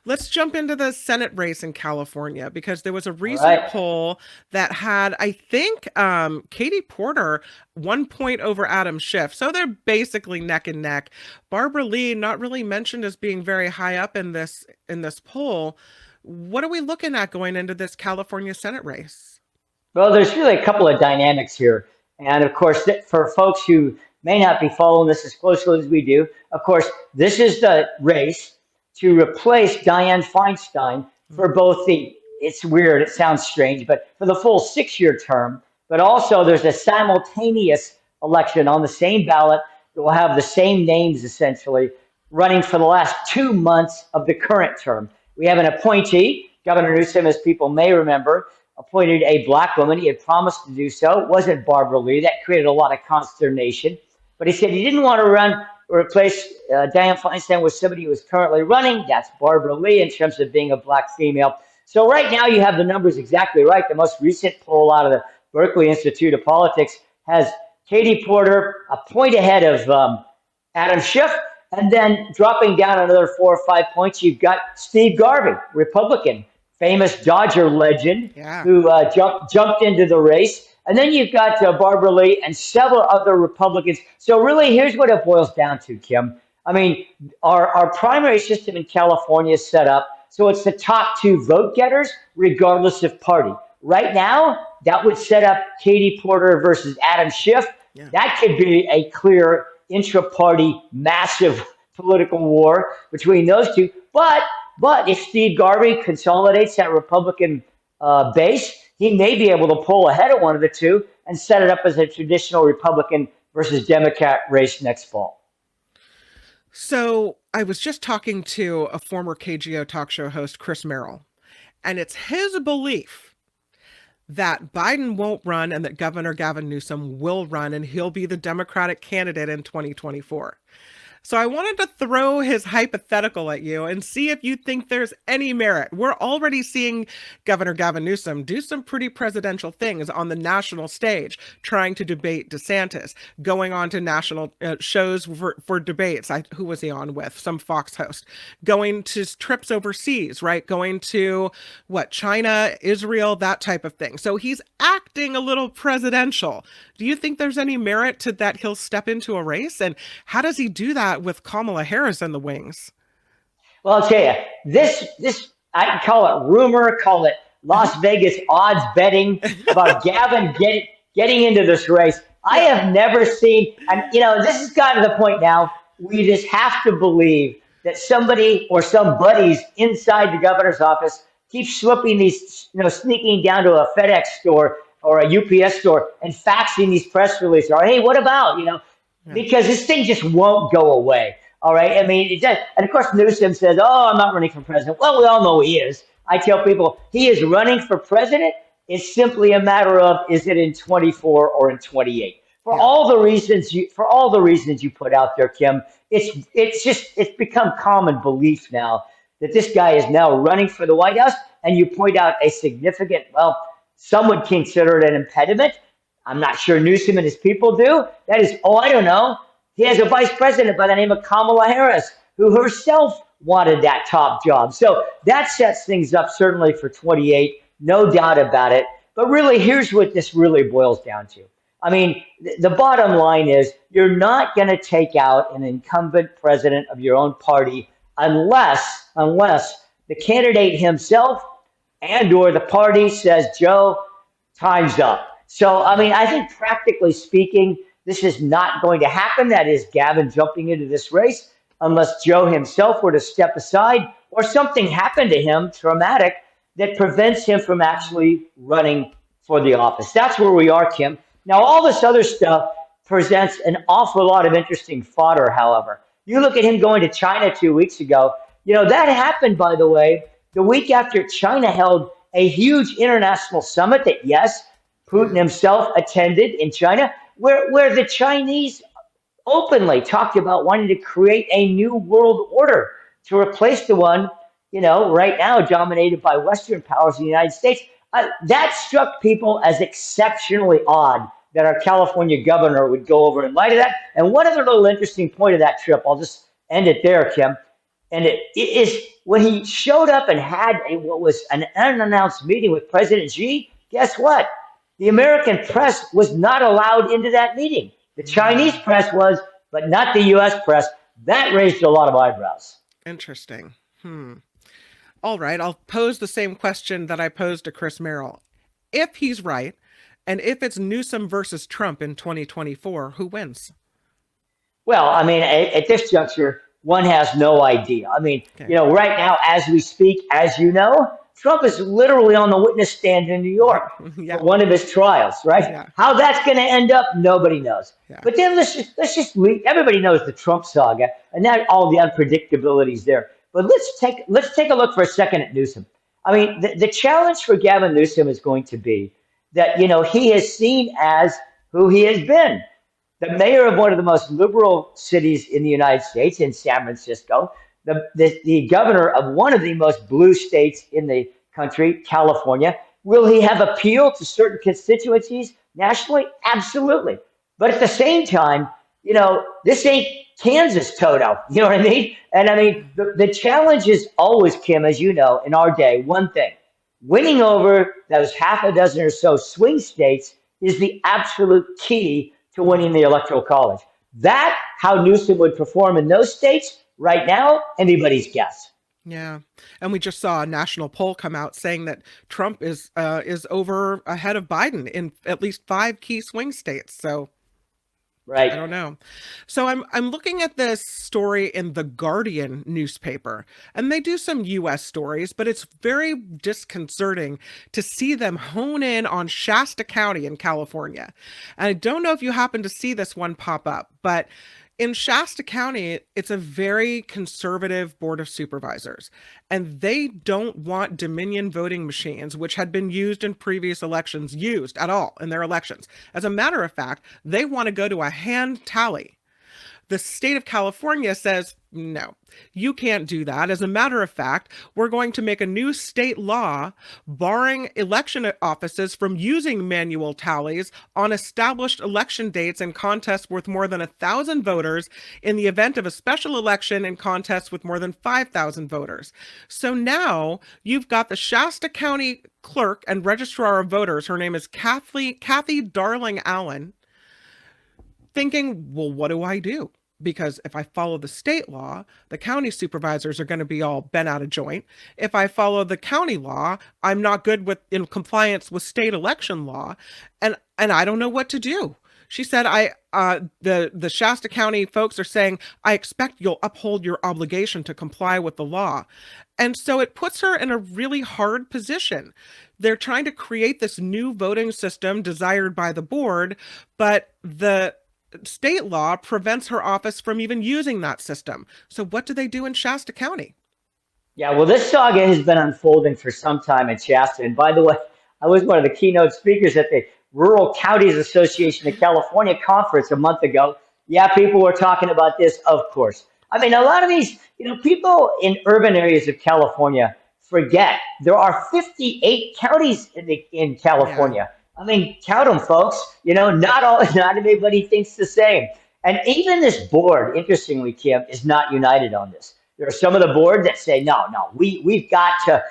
Let's jump into the Senate race in California because there was a All recent right. poll that had, I think, Katie Porter 1 point over Adam Schiff. So they're basically neck and neck. Barbara Lee not really mentioned as being very high up in this poll. What are we looking at going into this California Senate race? Well, there's really a couple of dynamics here. And of course, for folks who may not be following this as closely as we do, of course, this is the race to replace Dianne Feinstein for both it's weird, it sounds strange, but for the full 6 year term. But also, there's a simultaneous election on the same ballot that will have the same names essentially running for the last 2 months of the current term. We have an appointee, Governor Newsom, as people may remember, appointed a black woman. He had promised to do so. It wasn't Barbara Lee. That created a lot of consternation. But he said he didn't want to run or replace Dianne Feinstein with somebody who was currently running. That's Barbara Lee in terms of being a black female. So right now you have the numbers exactly right. The most recent poll out of the Berkeley Institute of Politics has Katie Porter a point ahead of Adam Schiff. And then dropping down another 4 or 5 points, you've got Steve Garvey, Republican, famous Dodger legend, Yeah. who jumped into the race. And then you've got Barbara Lee and several other Republicans. So really, here's what it boils down to, Kim. I mean, our primary system in California is set up so it's the top two vote getters, regardless of party. Right now, that would set up Katie Porter versus Adam Schiff. Yeah. That could be a clear intra-party massive political war between those two. But if Steve Garvey consolidates that Republican base, he may be able to pull ahead of one of the two and set it up as a traditional Republican versus Democrat race next fall. So I was just talking to a former KGO talk show host, Chris Merrill, and it's his belief that Biden won't run and that Governor Gavin Newsom will run and he'll be the Democratic candidate in 2024. So I wanted to throw his hypothetical at you and see if you think there's any merit. We're already seeing Governor Gavin Newsom do some pretty presidential things on the national stage, trying to debate DeSantis, going on to national shows for debates. Who was he on with? Some Fox host. Going to trips overseas, right? Going to China, Israel, that type of thing. So he's acting a little presidential. Do you think there's any merit to that he'll step into a race? And how does he do that with Kamala Harris in the wings? Well, I'll tell you, this I can call it rumor, call it Las Vegas odds betting about Gavin getting into this race. I have never seen, and this has gotten to the point now. We just have to believe that somebody or some buddies inside the governor's office keep slipping these, sneaking down to a FedEx store or a UPS store and faxing these press releases. Or hey, what about because this thing just won't go away. All right. I mean, it does. And of course, Newsom says, oh, I'm not running for president. Well, we all know he is. I tell people he is running for president. It's simply a matter of, is it in 24 or in 28? For all the reasons you put out there, Kim, it's become common belief now that this guy is now running for the White House. And you point out a significant, some would consider it an impediment. I'm not sure Newsom and his people do. That is, I don't know. He has a vice president by the name of Kamala Harris, who herself wanted that top job. So that sets things up certainly for 28, no doubt about it. But really, here's what this really boils down to. I mean, the bottom line is you're not going to take out an incumbent president of your own party unless the candidate himself and or the party says, Joe, time's up. So, I mean, I think practically speaking, this is not going to happen. That is Gavin jumping into this race unless Joe himself were to step aside or something happened to him traumatic that prevents him from actually running for the office. That's where we are, Kim. Now, all this other stuff presents an awful lot of interesting fodder, however. You look at him going to China 2 weeks ago. That happened, by the way, the week after China held a huge international summit that, yes, Putin himself attended in China, where the Chinese openly talked about wanting to create a new world order to replace the one, right now dominated by Western powers in the United States. That struck people as exceptionally odd that our California governor would go over in light of that. And one other little interesting point of that trip, I'll just end it there, Kim. And it is when he showed up and had what was an unannounced meeting with President Xi. Guess what? The American press was not allowed into that meeting. The Chinese Mm, press was, but not the U.S. press. That raised a lot of eyebrows. interesting. All right, I'll pose the same question that I posed to Chris Merrill. If he's right, and if it's Newsom versus Trump in 2024, who wins? Well, I mean, at this juncture, one has no idea. I mean, Okay. right now, as we speak, as you know, Trump is literally on the witness stand in New York for Yeah, one of his trials, right? yeah, How that's going to end up, nobody knows. yeah. But then let's just leave. Everybody knows the Trump saga and that all the unpredictabilities there. But let's take a look for a second at Newsom. I mean, the challenge for Gavin Newsom is going to be that he is seen as who he has been, the mayor of one of the most liberal cities in the United States, in San Francisco, the governor of one of the most blue states in the country, California. Will he have appeal to certain constituencies nationally? Absolutely. But at the same time, this ain't Kansas, Toto. You know what I mean? And I mean, the challenge is always, Kim, as you know, in our day, one thing: winning over those half a dozen or so swing states is the absolute key to winning the electoral college. That, how Newsom would perform in those states right now, anybody's guess. Yeah, and we just saw a national poll come out saying that Trump is over ahead of Biden in at least 5 key swing states. So I Right. don't know. So I'm looking at this story in the Guardian newspaper, and they do some US stories, but it's very disconcerting to see them hone in on Shasta County in California. And I don't know if you happen to see this one pop up, but in Shasta County, it's a very conservative board of supervisors, and they don't want Dominion voting machines, which had been used in previous elections, used at all in their elections. As a matter of fact, they want to go to a hand tally. The state of California says, no, you can't do that. As a matter of fact, we're going to make a new state law barring election offices from using manual tallies on established election dates in contests with more than 1,000 voters in the event of a special election in contests with more than 5,000 voters. So now you've got the Shasta County clerk and registrar of voters. Her name is Kathy Darling Allen, thinking, well, what do I do? Because if I follow the state law, the county supervisors are going to be all bent out of joint. If I follow the county law, I'm not good with in compliance with state election law, and I don't know what to do. She said, the Shasta County folks are saying, I expect you'll uphold your obligation to comply with the law. And so it puts her in a really hard position. They're trying to create this new voting system desired by the board, but the state law prevents her office from even using that system. So what do they do in Shasta County? Yeah, well, this saga has been unfolding for some time in Shasta. And by the way, I was one of the keynote speakers at the Rural Counties Association of California conference a month ago. Yeah, people were talking about this, of course. I mean, a lot of these, people in urban areas of California forget there are 58 counties in Yeah. California. I mean, count them, folks. Not everybody thinks the same. And even this board, interestingly, Kim, is not united on this. There are some of the board that say, no, we've got to,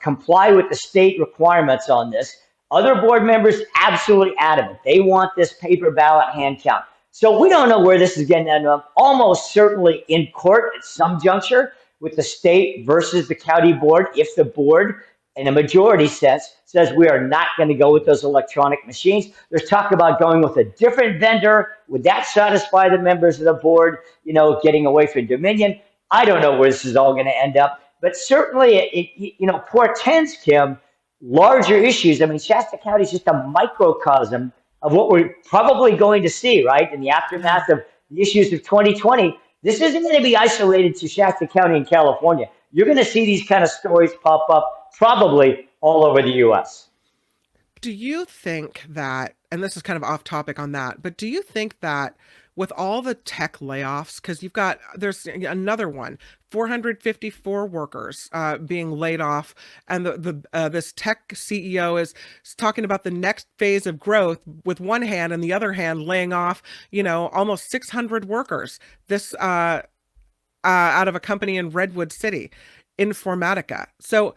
comply with the state requirements on this. Other board members absolutely adamant. They want this paper ballot hand count. So we don't know where this is going to end up. Almost certainly in court at some juncture with the state versus the county board, if the board in a majority sense says we are not going to go with those electronic machines. There's talk about going with a different vendor. Would that satisfy the members of the board, getting away from Dominion? I don't know where this is all going to end up, but certainly it portends, Kim, larger issues. I mean, Shasta County is just a microcosm of what we're probably going to see, right, in the Yeah. aftermath of the issues of 2020. This isn't going to be isolated to Shasta County in California. You're going to see these kind of stories pop up probably all over the U.S. Do you think that, and this is kind of off topic on that, but do you think that with all the tech layoffs, because there's another one, 454 workers being laid off, and this tech CEO is talking about the next phase of growth with one hand, and the other hand laying off, almost 600 workers. This out of a company in Redwood City, Informatica. So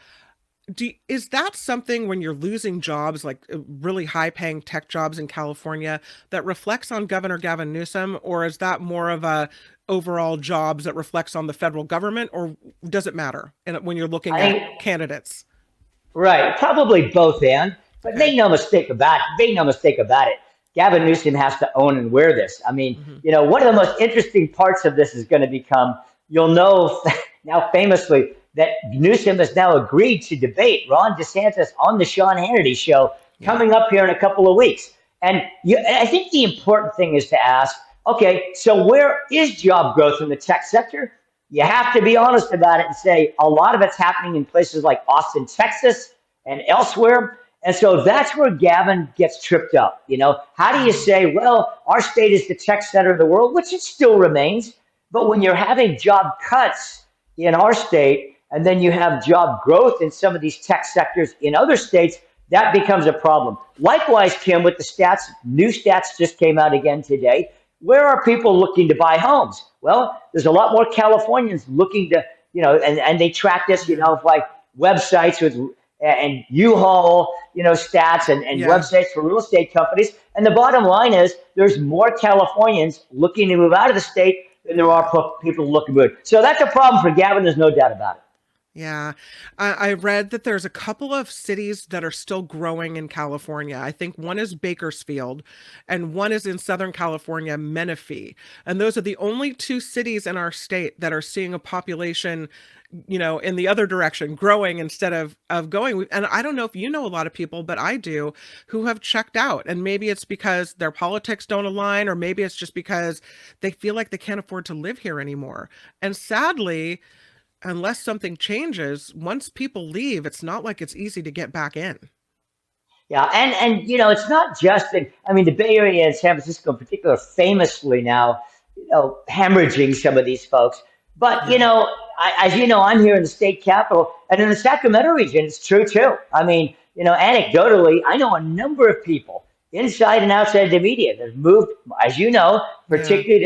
is that something when you're losing jobs, like really high paying tech jobs in California, that reflects on Governor Gavin Newsom, or is that more of a overall jobs that reflects on the federal government, or does it matter when you're looking I at think candidates? right, probably both, and but Okay. make no mistake about it. Gavin Newsom has to own and wear this. I mean, Hmm. one of the most interesting parts of this is going to become you'll know now famously that Newsom has now agreed to debate Ron DeSantis on the Sean Hannity show Yeah. coming up here in a couple of weeks. And I think the important thing is to ask, okay, so where is job growth in the tech sector? You have to be honest about it and say a lot of it's happening in places like Austin, Texas, and elsewhere. And so that's where Gavin gets tripped up. How do you Hmm. say, well, our state is the tech center of the world, which it still remains. But when you're having job cuts in our state, and then you have job growth in some of these tech sectors in other states, that becomes a problem. Likewise, Kim, with the stats, new stats just came out again today. Where are people looking to buy homes? Well, there's a lot more Californians looking to, and they track this, Yeah. like websites with and U-Haul, stats and Yeah. websites for real estate companies. And the bottom line is there's more Californians looking to move out of the state than there are people looking to move. So that's a problem for Gavin. There's no doubt about it. Yeah. I read that there's a couple of cities that are still growing in California. I think one is Bakersfield and one is in Southern California, Menifee. And those are the only two cities in our state that are seeing a population, in the other direction, growing instead of going. And I don't know if you know a lot of people, but I do, who have checked out. And maybe it's because their politics don't align, or maybe it's just because they feel like they can't afford to live here anymore. And sadly, unless something changes, once people leave, it's not like it's easy to get back in. Yeah, and it's not just in, I mean, the Bay Area and San Francisco in particular, famously now, hemorrhaging some of these folks. But Yeah. as you know, I'm here in the state capital, and in the Sacramento region, it's true too. I mean, anecdotally, I know a number of people inside and outside the media that have moved, as you know, Yeah. particularly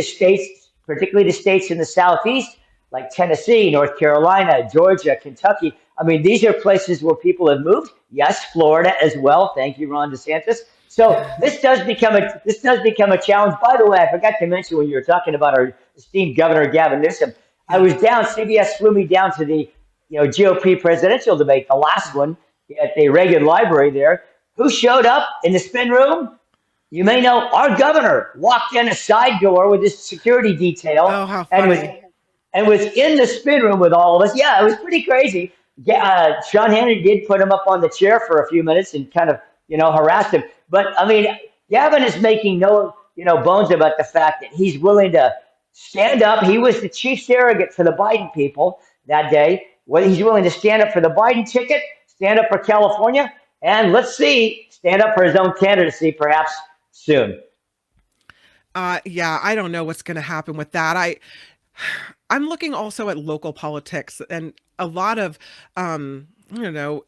to states in the southeast like Tennessee, North Carolina, Georgia, Kentucky. I mean, these are places where people have moved. Yes, Florida as well. Thank you, Ron DeSantis. So this does become a challenge. By the way, I forgot to mention when you were talking about our esteemed Governor Gavin Newsom. I Yeah. was down. CBS flew me down to the GOP presidential debate, the last one at the Reagan Library there. Who showed up in the spin room? You may know our governor walked in a side door with his security detail Oh, how and was funny. and was in the spin room with all of us. Yeah, it was pretty crazy. Yeah, Sean Hannity did put him up on the chair for a few minutes and kind of, harassed him. But I mean, Gavin is making no, bones about the fact that he's willing to stand up. He was the chief surrogate for the Biden people that day. Well, he's willing to stand up for the Biden ticket, stand up for California, and let's see, stand up for his own candidacy perhaps soon. Yeah, I don't know what's going to happen with that. I'm looking also at local politics and a lot of,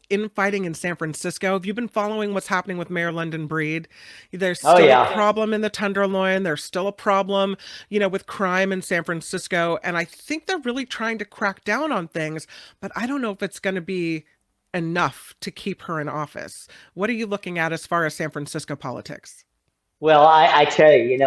infighting in San Francisco. Have you been following what's happening with Mayor London Breed? There's Oh still a yeah. problem in the Tenderloin. There's still a problem, with crime in San Francisco. And I think they're really trying to crack down on things, but I don't know if it's going to be enough to keep her in office. What are you looking at as far as San Francisco politics? Well, I tell you,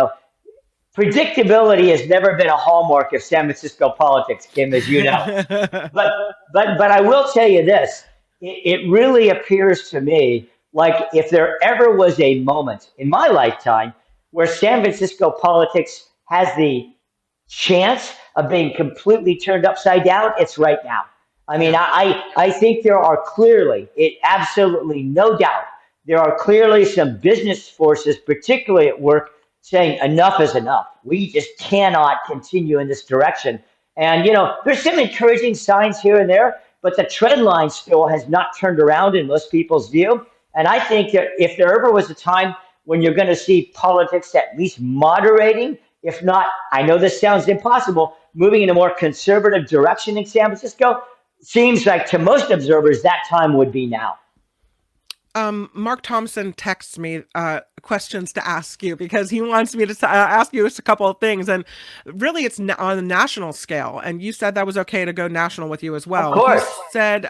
predictability has never been a hallmark of San Francisco politics, Kim, as you know. But but I will tell you this: it really appears to me like if there ever was a moment in my lifetime where San Francisco politics has the chance of being completely turned upside down, it's right now. I mean, Yeah. I think there are clearly, it absolutely no doubt, there are clearly some business forces, particularly at work, saying enough is enough. We just cannot continue in this direction. And, there's some encouraging signs here and there, but the trend line still has not turned around in most people's view. And I think that if there ever was a time when you're going to see politics at least moderating, if not, I know this sounds impossible, moving in a more conservative direction in San Francisco, seems like to most observers that time would be now. Mark Thompson texts me questions to ask you because he wants me to ask you a couple of things, and really it's on a national scale. And you said that was okay to go national with you as Of well. He course. said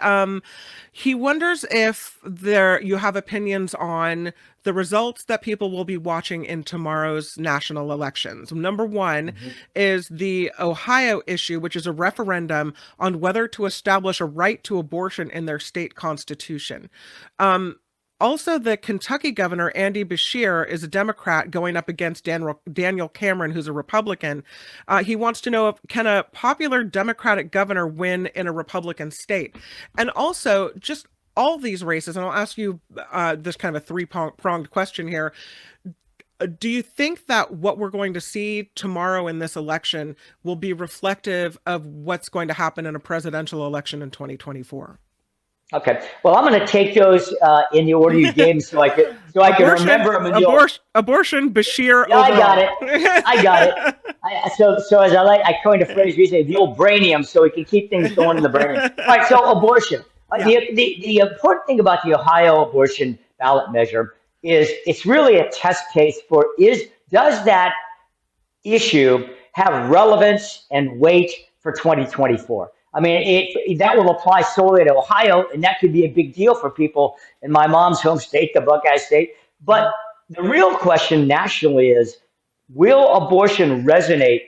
he wonders if you have opinions on the results that people will be watching in tomorrow's national elections. Number one Mhm. is the Ohio issue, which is a referendum on whether to establish a right to abortion in their state constitution. Um, Also, the Kentucky governor, Andy Beshear, is a Democrat going up against Daniel Cameron, who's a Republican. He wants to know if can a popular Democratic governor win in a Republican state? And also, just all these races, and I'll ask you this kind of a three-pronged question here. Do you think that what we're going to see tomorrow in this election will be reflective of what's going to happen in a presidential election in 2024? Okay. Well, I'm going to take those in the order you gave them so I can remember them. And Abortion, Bashir yeah, I got overall. it. I got it. So as I coined a phrase recently, the old brainium, so we can keep things going in the brain. All right. So abortion. Yeah. The important thing about the Ohio abortion ballot measure is it's really a test case for does that issue have relevance and weight for 2024? I mean, that will apply solely to Ohio, and that could be a big deal for people in my mom's home state, the Buckeye State. But the real question nationally is, will abortion resonate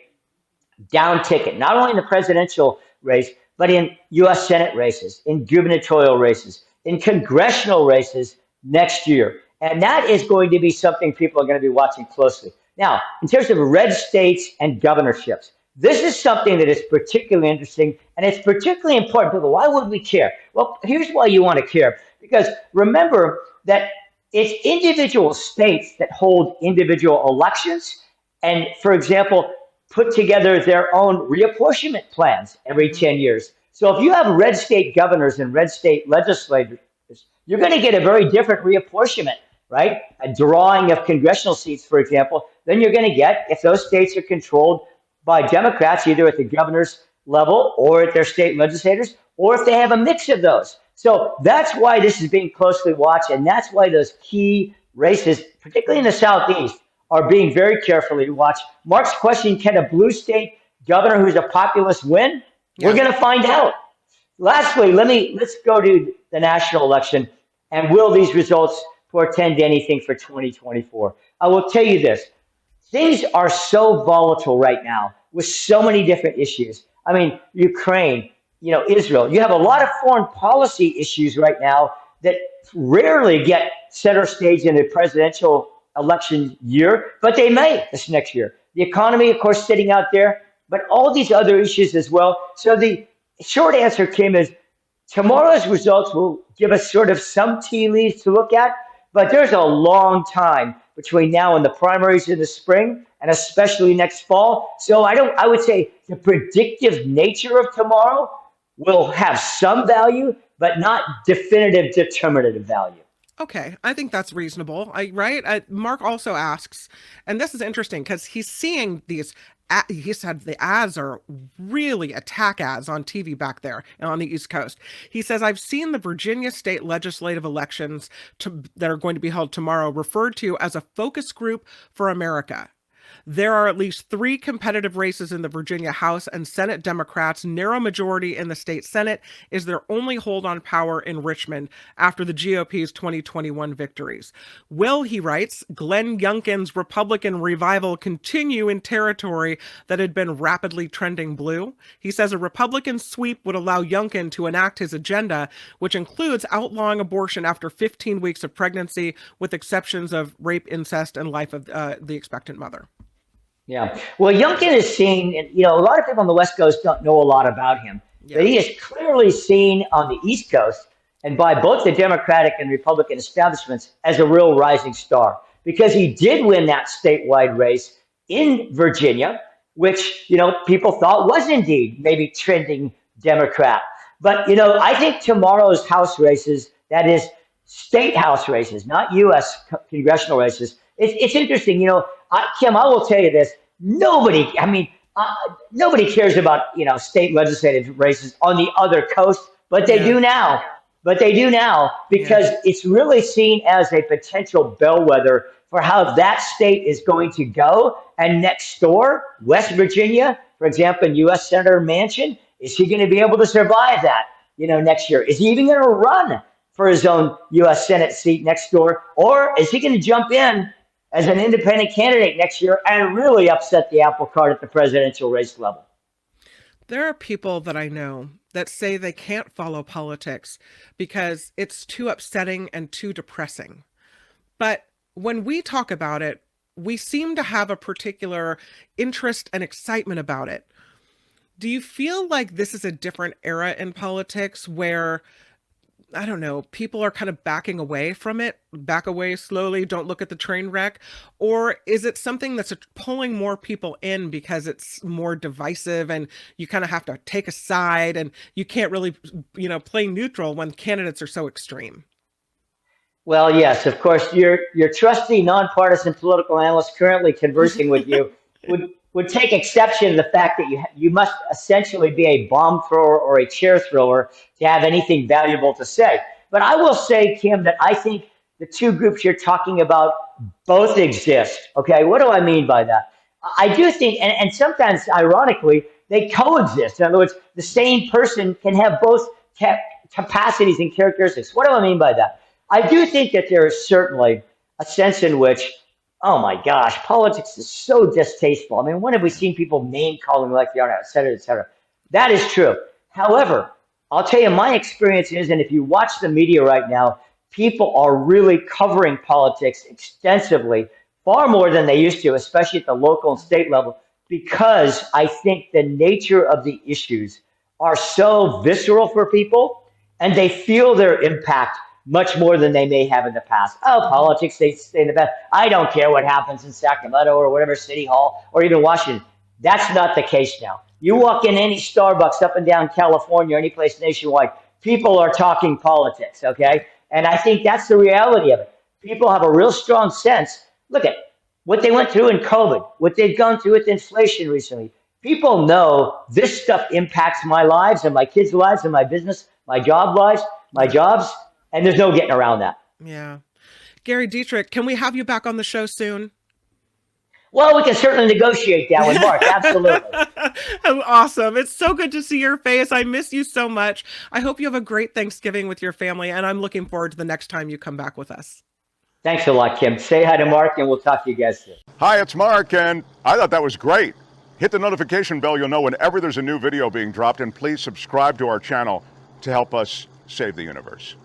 down ticket, not only in the presidential race, but in U.S. Senate races, in gubernatorial races, in congressional races next year? And that is going to be something people are going to be watching closely. Now, in terms of red states and governorships, this is something that is particularly interesting, and it's particularly important. People, why would we care? Well, here's why you want to care. Because remember that it's individual states that hold individual elections and, for example, put together their own reapportionment plans every 10 years. So if you have red state governors and red state legislators, you're going to get a very different reapportionment, right? A drawing of congressional seats, for example, than you're going to get if those states are controlled by Democrats, either at the governor's level or at their state legislators, or if they have a mix of those. So that's why this is being closely watched, and that's why those key races, particularly in the Southeast, are being very carefully watched. Mark's question, can a blue state governor who's a populist win? Yeah. We're going to find out. Lastly, let's go to the national election, and will these results portend anything for 2024? I will tell you this. Things are so volatile right now with so many different issues. I mean, Ukraine, Israel. You have a lot of foreign policy issues right now that rarely get center stage in a presidential election year, but they may this next year. The economy, of course, sitting out there, but all these other issues as well. So the short answer, Kim, is tomorrow's results will give us sort of some tea leaves to look at, but there's a long time between now and the primaries in the spring, and especially next fall. So I would say the predictive nature of tomorrow will have some value, but not definitive determinative value. Okay, I think that's reasonable. Right? Mark also asks, and this is interesting because he's seeing these. He said the ads are really attack ads on TV back there on the East Coast. He says, I've seen the Virginia state legislative elections that are going to be held tomorrow referred to as a focus group for America. There are at least 3 competitive races in the Virginia House and Senate. Democrats' narrow majority in the state Senate is their only hold on power in Richmond after the GOP's 2021 victories. Will, he writes, Glenn Youngkin's Republican revival continue in territory that had been rapidly trending blue? He says a Republican sweep would allow Youngkin to enact his agenda, which includes outlawing abortion after 15 weeks of pregnancy, with exceptions of rape, incest, and life of the expectant mother. Yeah. Well, Youngkin is seen, a lot of people on the West Coast don't know a lot about him, but he is clearly seen on the East Coast and by both the Democratic and Republican establishments as a real rising star, because he did win that statewide race in Virginia, which, people thought was indeed maybe trending Democrat. But, I think tomorrow's House races, that is state House races, not U.S. congressional races, it's interesting. Kim, I will tell you this. Nobody cares about, state legislative races on the other coast, but they do now. but they do now because it's really seen as a potential bellwether for how that state is going to go. And next door, West Virginia, for example, U.S. Senator Manchin, is he going to be able to survive that, next year? Is he even going to run for his own U.S. Senate seat next door? Or is he going to jump in as an independent candidate next year and really upset the apple cart at the presidential race level? There are people that I know that say they can't follow politics because it's too upsetting and too depressing. But when we talk about it, we seem to have a particular interest and excitement about it. Do you feel like this is a different era in politics where, I don't know, people are kind of backing away from it, back away slowly, don't look at the train wreck? Or is it something that's pulling more people in because it's more divisive and you kind of have to take a side and you can't really, play neutral when candidates are so extreme? Well, yes, of course. Your trusty nonpartisan political analyst currently conversing with you would take exception to the fact that you must essentially be a bomb thrower or a chair thrower to have anything valuable to say. But I will say, Kim, that I think the two groups you're talking about both exist. Okay, what do I mean by that? I do think, and sometimes ironically, they coexist. In other words, the same person can have both capacities and characteristics. What do I mean by that? I do think that there is certainly a sense in which, oh my gosh, politics is so distasteful. I mean, when have we seen people name calling like they are, et cetera, et cetera? That is true. However, I'll tell you, my experience is, and if you watch the media right now, people are really covering politics extensively, far more than they used to, especially at the local and state level, because I think the nature of the issues are so visceral for people and they feel their impact much more than they may have in the past. Oh, politics, they stay in the past. I don't care what happens in Sacramento or whatever city hall or even Washington. That's not the case now. You walk in any Starbucks up and down California or any place nationwide, people are talking politics, okay? And I think that's the reality of it. People have a real strong sense. Look at what they went through in COVID, what they've gone through with inflation recently. People know this stuff impacts my lives and my kids' lives and my business, my job lives, my jobs. And there's no getting around that. Yeah. Gary Dietrich, can we have you back on the show soon? Well, we can certainly negotiate that with Mark. Absolutely. Awesome. It's so good to see your face. I miss you so much. I hope you have a great Thanksgiving with your family, and I'm looking forward to the next time you come back with us. Thanks a lot, Kim. Say hi to Mark, and we'll talk to you guys soon. Hi, it's Mark, and I thought that was great. Hit the notification bell. You'll know whenever there's a new video being dropped, and please subscribe to our channel to help us save the universe.